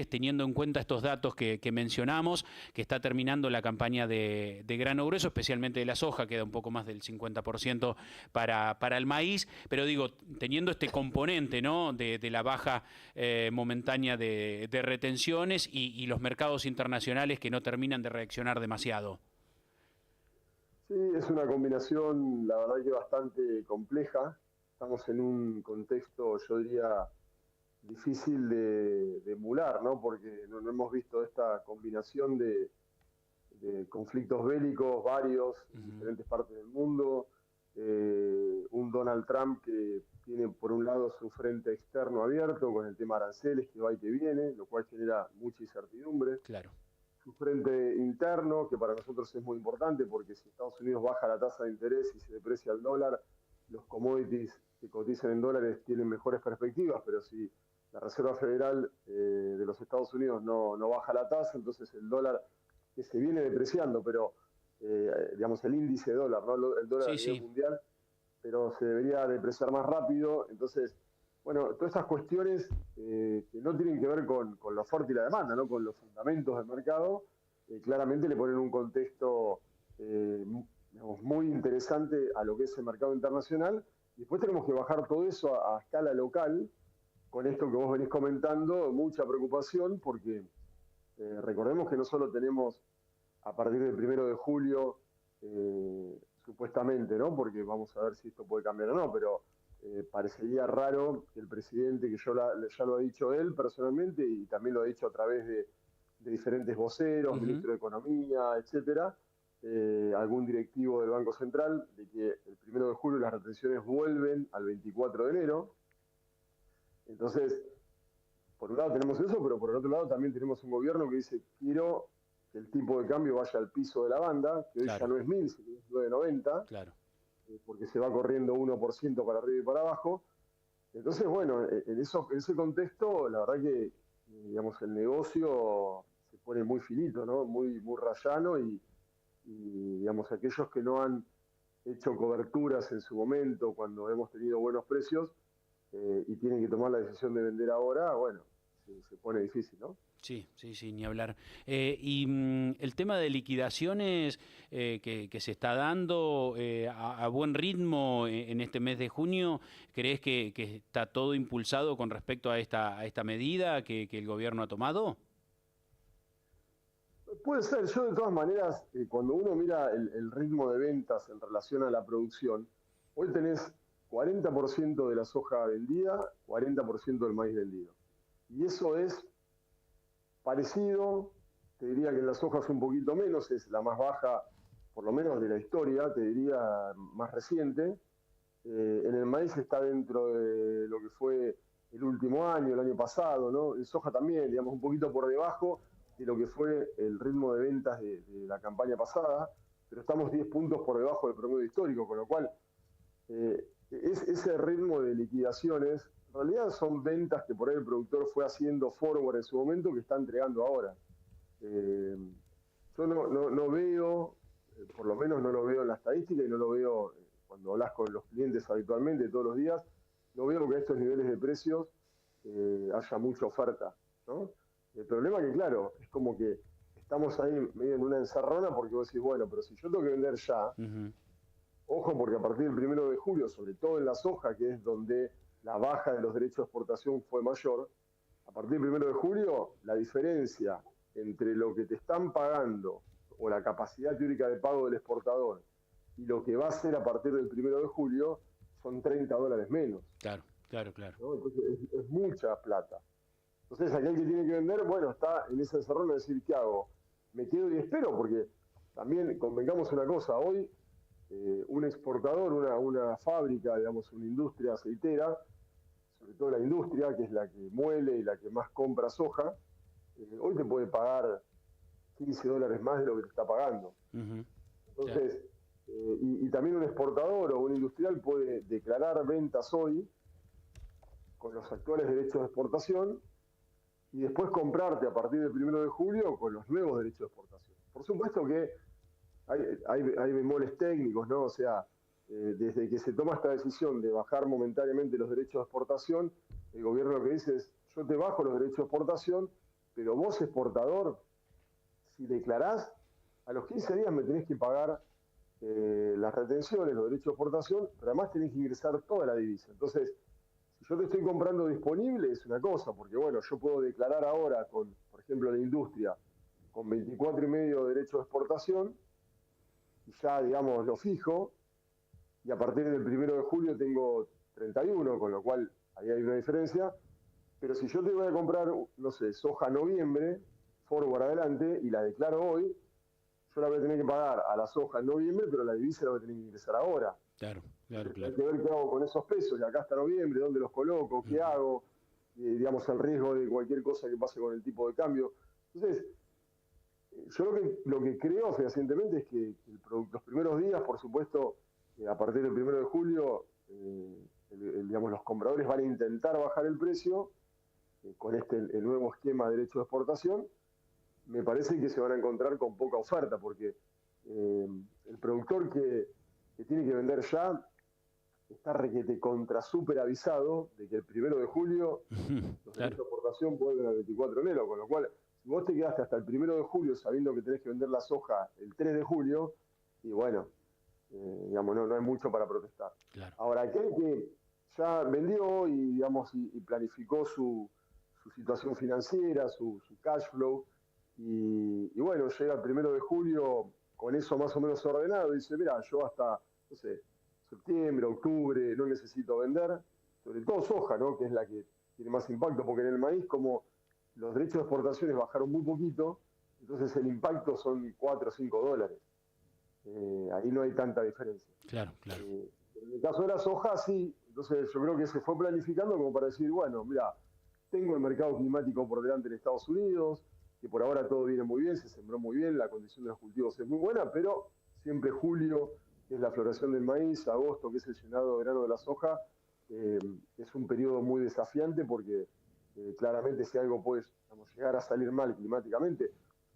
teniendo en cuenta estos datos que mencionamos, que está terminando la campaña de grano grueso, especialmente de la soja, queda un poco más del 50% para el maíz, pero digo, teniendo este componente, ¿no?, de la baja momentánea de retenciones y los mercados internacionales que no terminan de reaccionar demasiado. Sí, es una combinación, la verdad que bastante compleja. Estamos en un contexto, yo diría, difícil de emular, ¿no? Porque no hemos visto esta combinación de conflictos bélicos varios en Ujú. diferentes partes del mundo, un Donald Trump que tiene por un lado su frente externo abierto con el tema aranceles que va y que viene, lo cual genera mucha incertidumbre, Claro. su frente interno, que para nosotros es muy importante porque si Estados Unidos baja la tasa de interés y se deprecia el dólar, los commodities que cotizan en dólares tienen mejores perspectivas, pero si la Reserva Federal de los Estados Unidos no baja la tasa, entonces el dólar que se viene depreciando, pero digamos el índice de dólar, ¿no? El dólar a Sí, nivel sí. mundial, pero se debería depreciar más rápido, entonces bueno, todas estas cuestiones que no tienen que ver con la oferta y la demanda, ¿no? Con los fundamentos del mercado, claramente le ponen un contexto eh, digamos, muy interesante a lo que es el mercado internacional. Y después tenemos que bajar todo eso a escala local, con esto que vos venís comentando, mucha preocupación, porque recordemos que no solo tenemos a partir del 1 de julio, supuestamente, ¿no? Porque vamos a ver si esto puede cambiar o no, pero parecería raro que el presidente, que ya lo ha dicho él personalmente y también lo ha dicho a través de diferentes voceros, Ujú. ministro de Economía, etcétera, algún directivo del Banco Central, de que el 1 de julio las retenciones vuelven al 24 de enero. Entonces, por un lado tenemos eso, pero por el otro lado también tenemos un gobierno que dice, quiero que el tipo de cambio vaya al piso de la banda, que hoy ya Claro, no es 1000, sino es 990, claro. porque se va corriendo 1% para arriba y para abajo. Entonces, bueno, en ese contexto, la verdad que, digamos, el negocio se pone muy finito, ¿no? Muy rayano digamos, aquellos que no han hecho coberturas en su momento cuando hemos tenido buenos precios y tienen que tomar la decisión de vender ahora, bueno, se pone difícil, ¿no? Sí, sí, sí, ni hablar. El tema de liquidaciones que se está dando a buen ritmo en este mes de junio, ¿crees que está todo impulsado con respecto a esta medida que el gobierno ha tomado? Puede ser, yo de todas maneras, cuando uno mira el ritmo de ventas en relación a la producción, hoy tenés 40% de la soja vendida, 40% del maíz vendido. Y eso es parecido, te diría que en las hojas un poquito menos, es la más baja, por lo menos de la historia, te diría más reciente. En el maíz está dentro de lo que fue el último año, el año pasado, ¿no? En soja también, digamos, un poquito por debajo de lo que fue el ritmo de ventas de la campaña pasada, pero estamos 10 puntos por debajo del promedio histórico, con lo cual ese ritmo de liquidaciones, en realidad son ventas que por ahí el productor fue haciendo forward en su momento que está entregando ahora. Eh, yo no veo, por lo menos no lo veo en la estadística y no lo veo cuando hablas con los clientes habitualmente todos los días, no veo que a estos niveles de precios haya mucha oferta, ¿no? El problema que, claro, es como que estamos ahí medio en una encerrona porque vos decís, bueno, pero si yo tengo que vender ya, Ujú. ojo, porque a partir del 1 de julio, sobre todo en la soja, que es donde la baja de los derechos de exportación fue mayor, a partir del 1 de julio, la diferencia entre lo que te están pagando o la capacidad teórica de pago del exportador y lo que va a ser a partir del 1 de julio son $30 menos, Claro, claro, claro. ¿no? Entonces es mucha plata. Entonces aquel que tiene que vender, bueno, está en esa encerrona de decir, ¿qué hago? ¿Me quedo y espero? Porque también convengamos una cosa, hoy un exportador, una fábrica, digamos, una industria aceitera, sobre todo la industria, que es la que muele y la que más compra soja, hoy te puede pagar $15 más de lo que te está pagando. Ujú. Ya. Entonces, y también un exportador o un industrial puede declarar ventas hoy con los actuales derechos de exportación y después comprarte a partir del 1 de julio con los nuevos derechos de exportación. Por supuesto que hay bemoles técnicos, ¿no? O sea, desde que se toma esta decisión de bajar momentáneamente los derechos de exportación, el gobierno lo que dice es, yo te bajo los derechos de exportación, pero vos exportador, si declarás, a los 15 días me tenés que pagar las retenciones, los derechos de exportación, pero además tenés que ingresar toda la divisa. Entonces, si yo te estoy comprando disponible, es una cosa, porque bueno, yo puedo declarar ahora con, por ejemplo, la industria, con 24,5 de derecho de exportación, y ya, digamos, lo fijo, y a partir del 1 de julio tengo 31, con lo cual ahí hay una diferencia. Pero si yo te voy a comprar, no sé, soja noviembre, forward adelante, y la declaro hoy, yo la voy a tener que pagar a la soja en noviembre, pero la divisa la voy a tener que ingresar ahora. Claro, claro, Entonces, claro. hay que ver qué hago con esos pesos, y acá hasta noviembre, dónde los coloco, qué hago, digamos, el riesgo de cualquier cosa que pase con el tipo de cambio. Entonces, yo lo que creo fehacientemente es que los primeros días, por supuesto, a partir del 1 de julio, digamos, los compradores van a intentar bajar el precio con el nuevo esquema de derecho de exportación. Me parece que se van a encontrar con poca oferta, porque el productor que tiene que vender ya está requete contra súper avisado de que el 1 de julio los derechos de exportación vuelven al 24 de enero, con lo cual, si vos te quedaste hasta el 1 de julio sabiendo que tenés que vender la soja el 3 de julio, y bueno, digamos, no hay mucho para protestar. Claro. Ahora, aquel que ya vendió y, digamos, y planificó su situación financiera, su cash flow, y bueno, llega el 1 de julio con eso más o menos ordenado, y dice, mira, yo hasta, no sé, septiembre, octubre, no necesito vender, sobre todo soja, ¿no? Que es la que tiene más impacto, porque en el maíz, como los derechos de exportaciones bajaron muy poquito, entonces el impacto son 4 o 5 dólares. Ahí no hay tanta diferencia. Claro, claro. En el caso de la soja, sí. Entonces yo creo que se fue planificando como para decir, bueno, mira, tengo el mercado climático por delante en Estados Unidos, que por ahora todo viene muy bien, se sembró muy bien, la condición de los cultivos es muy buena, pero siempre julio, que es la floración del maíz, agosto, que es el llenado de grano de la soja, es un periodo muy desafiante porque claramente si algo puede, vamos, llegar a salir mal climáticamente,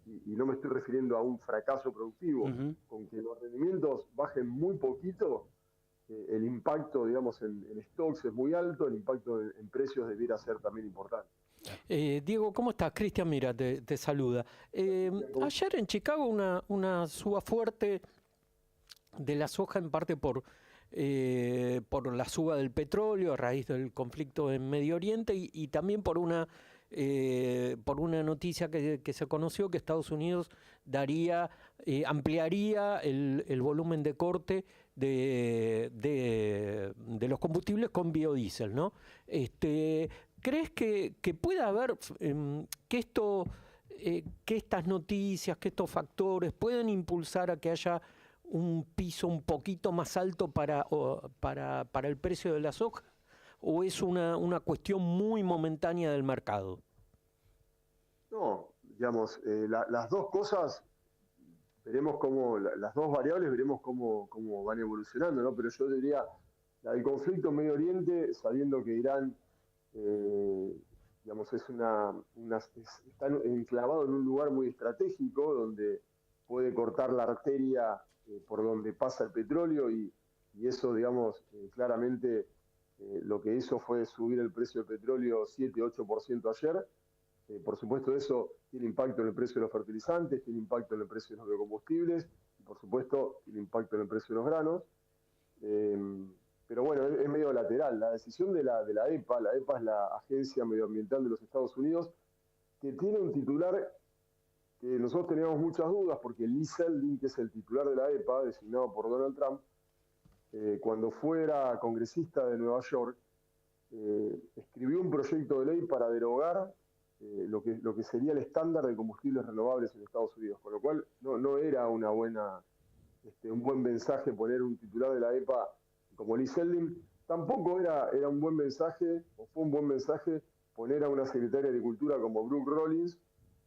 y no me estoy refiriendo a un fracaso productivo, con que los rendimientos bajen muy poquito, el impacto, digamos, en stocks es muy alto, el impacto en precios debiera ser también importante. Diego, ¿cómo estás? Cristian, mira, te saluda. Ayer en Chicago una suba fuerte de la soja, en parte por la suba del petróleo a raíz del conflicto en Medio Oriente y también por una noticia que se conoció, que Estados Unidos ampliaría el volumen de corte de los combustibles con biodiesel, ¿no? ¿Crees que pueda haber que estas noticias, que estos factores pueden impulsar a que haya un piso un poquito más alto para el precio de la soja? ¿O es una cuestión muy momentánea del mercado? No, digamos, las dos cosas, veremos cómo, las dos variables, veremos cómo van evolucionando, ¿no? Pero yo diría, la del conflicto en Medio Oriente, sabiendo que Irán, digamos, está enclavado en un lugar muy estratégico, donde puede cortar la arteria por donde pasa el petróleo, y eso, digamos, claramente lo que hizo fue subir el precio del petróleo 7-8% ayer. Por supuesto, eso tiene impacto en el precio de los fertilizantes, tiene impacto en el precio de los biocombustibles, y por supuesto, tiene impacto en el precio de los granos. Pero bueno, es medio lateral. La decisión de la EPA es la Agencia Medioambiental de los Estados Unidos, que tiene un titular que nosotros teníamos muchas dudas, porque Lee Zeldin, que es el titular de la EPA, designado por Donald Trump, cuando fuera congresista de Nueva York, escribió un proyecto de ley para derogar lo que sería el estándar de combustibles renovables en Estados Unidos, con lo cual no era un buen mensaje poner un titular de la EPA como Lee Zeldin. Tampoco era un buen mensaje, o fue un buen mensaje, poner a una secretaria de Agricultura como Brooke Rollins,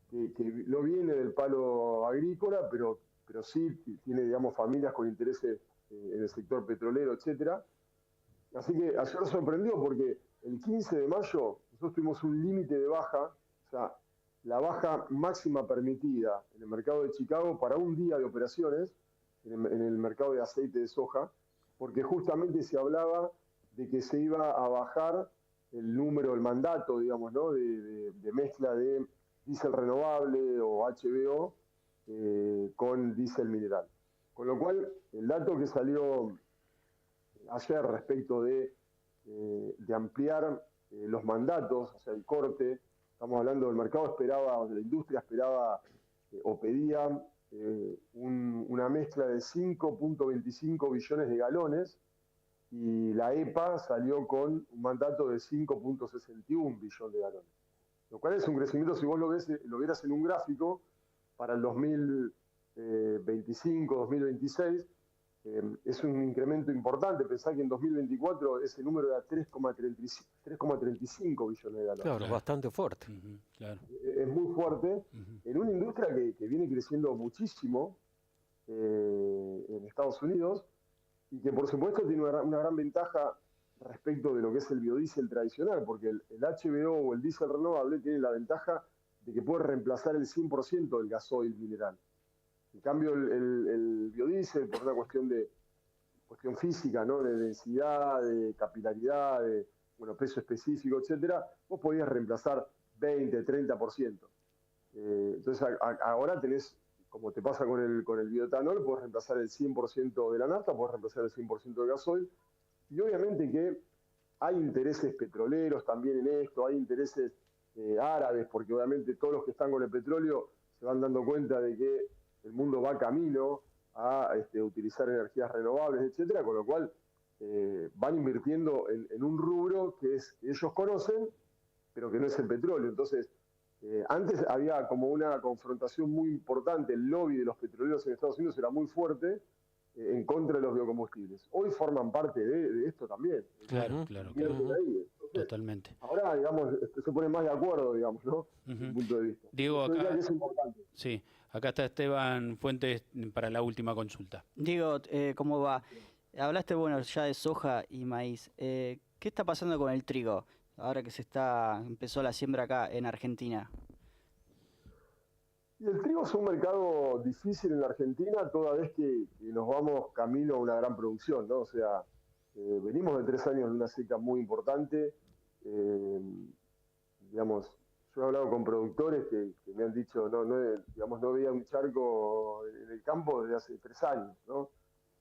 que no viene del palo agrícola, pero sí tiene, digamos, familias con intereses en el sector petrolero, etcétera. Así que ayer sorprendió porque el 15 de mayo nosotros tuvimos un límite de baja, o sea, la baja máxima permitida en el mercado de Chicago para un día de operaciones, en el mercado de aceite de soja, porque justamente se hablaba de que se iba a bajar el mandato, digamos, ¿no? de mezcla de diésel renovable o HVO con diésel mineral. Con lo cual, el dato que salió ayer respecto de ampliar los mandatos, o sea, el corte, estamos hablando del mercado esperaba, de la industria esperaba o pedía una mezcla de 5.25 billones de galones, y la EPA salió con un mandato de 5.61 billones de galones. Lo cual es un crecimiento, si vos lo vieras en un gráfico, para el 2025, 2026, es un incremento importante. Pensá que en 2024 ese número era 3,35 billones de galones. Claro, bastante fuerte. Claro. Es muy fuerte en una industria que viene creciendo muchísimo en Estados Unidos, y que por supuesto tiene una gran ventaja respecto de lo que es el biodiesel tradicional, porque el HVO o el diésel renovable tiene la ventaja de que puede reemplazar el 100% del gasoil mineral. En cambio, el biodiesel, por una cuestión física, ¿no? De densidad, de capilaridad, de peso específico, etcétera, vos podías reemplazar 20, 30%. Entonces, ahora tenés, como te pasa con el bioetanol, podés reemplazar el 100% de la nafta, podés reemplazar el 100% del gasoil. Y obviamente que hay intereses petroleros también en esto, hay intereses árabes, porque obviamente todos los que están con el petróleo se van dando cuenta de que el mundo va camino a utilizar energías renovables, etcétera, con lo cual van invirtiendo en un rubro que ellos conocen, pero que no es el petróleo. Entonces, antes había como una confrontación muy importante, el lobby de los petroleros en Estados Unidos era muy fuerte, en contra de los biocombustibles. Hoy forman parte de esto también. Claro. Entonces, Totalmente. Ahora, digamos, se ponen más de acuerdo, digamos, ¿no? Desde mi punto de vista. Diego, acá, que es importante. sí, acá está Esteban Fuentes para la última consulta. Diego, ¿cómo va? Hablaste, ya de soja y maíz. ¿Qué está pasando con el trigo ahora que empezó la siembra acá en Argentina? Y el trigo es un mercado difícil en la Argentina, toda vez que nos vamos camino a una gran producción, ¿no? O sea, venimos de 3 años de una seca muy importante. Digamos, yo he hablado con productores que me han dicho, no veía un charco en el campo desde hace 3 años, ¿no?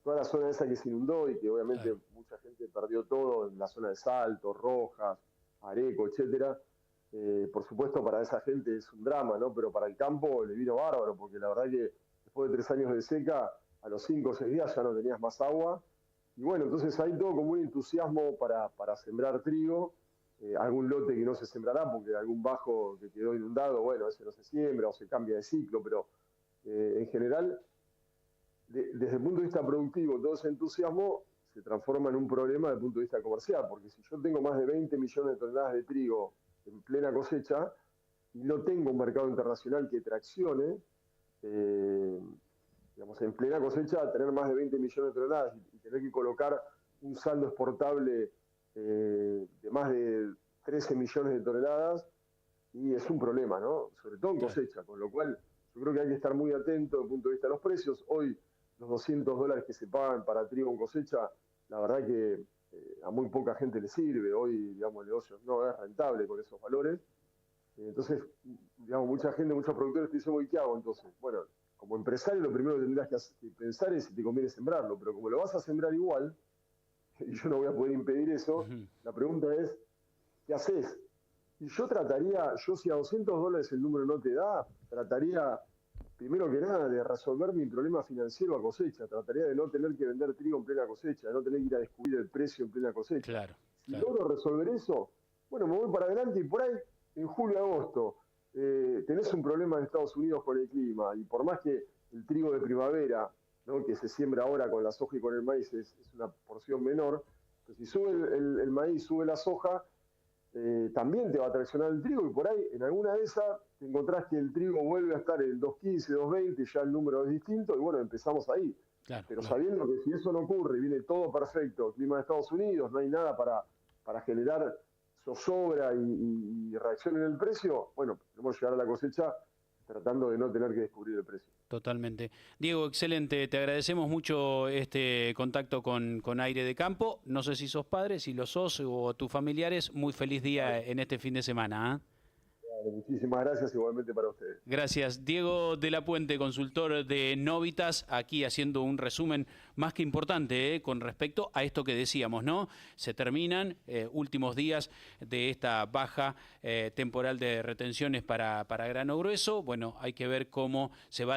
Toda la zona esa que se inundó y que obviamente mucha gente perdió todo en la zona de Salto, Rojas, Areco, etcétera. Por supuesto, para esa gente es un drama, ¿no? Pero para el campo le vino bárbaro, porque la verdad que después de 3 años de seca, a los 5 o 6 días ya no tenías más agua. Y bueno, entonces hay todo como un entusiasmo para sembrar trigo. Algún lote que no se sembrará porque algún bajo que quedó inundado, bueno, ese no se siembra o se cambia de ciclo, pero en general, desde el punto de vista productivo, todo ese entusiasmo se transforma en un problema desde el punto de vista comercial, porque si yo tengo más de 20 millones de toneladas de trigo en plena cosecha y no tengo un mercado internacional que traccione, en plena cosecha, tener más de 20 millones de toneladas y tener que colocar un saldo exportable de más de 13 millones de toneladas, y es un problema, ¿no? Sobre todo en cosecha, con lo cual yo creo que hay que estar muy atento desde el punto de vista de los precios. Hoy los $200 que se pagan para trigo en cosecha, la verdad que a muy poca gente le sirve. Hoy, digamos, el negocio no es rentable con esos valores. Entonces, digamos, mucha gente, muchos productores te dicen, ¿qué hago entonces? Bueno, como empresario lo primero que tendrás que pensar es si te conviene sembrarlo, pero como lo vas a sembrar igual, y yo no voy a poder impedir eso, la pregunta es, ¿qué haces? Y yo si a $200 el número no te da, trataría, primero que nada, de resolver mi problema financiero a cosecha. Trataría de no tener que vender trigo en plena cosecha, de no tener que ir a descubrir el precio en plena cosecha. Si logro resolver eso, bueno, me voy para adelante, y por ahí, en julio, agosto, tenés un problema en Estados Unidos con el clima, y por más que el trigo de primavera, ¿no?, que se siembra ahora con la soja y con el maíz, es una porción menor, pero si sube el maíz, sube la soja, también te va a traccionar el trigo, y por ahí, en alguna de esas, te encontrás que el trigo vuelve a estar en 2.15, 2.20, ya el número es distinto, y bueno, empezamos ahí. Pero sabiendo que si eso no ocurre, viene todo perfecto, el clima de Estados Unidos, no hay nada para generar zozobra y reacción en el precio, bueno, podemos llegar a la cosecha tratando de no tener que descubrir el precio. Totalmente. Diego, excelente. Te agradecemos mucho este contacto con Aire de Campo. No sé si sos padre, si lo sos, o tus familiares. Muy feliz día en este fin de semana. Vale, muchísimas gracias igualmente para ustedes. Gracias. Diego de la Puente, consultor de Novitas, aquí haciendo un resumen más que importante con respecto a esto que decíamos, ¿no? Se terminan últimos días de esta baja temporal de retenciones para grano grueso. Bueno, hay que ver cómo se va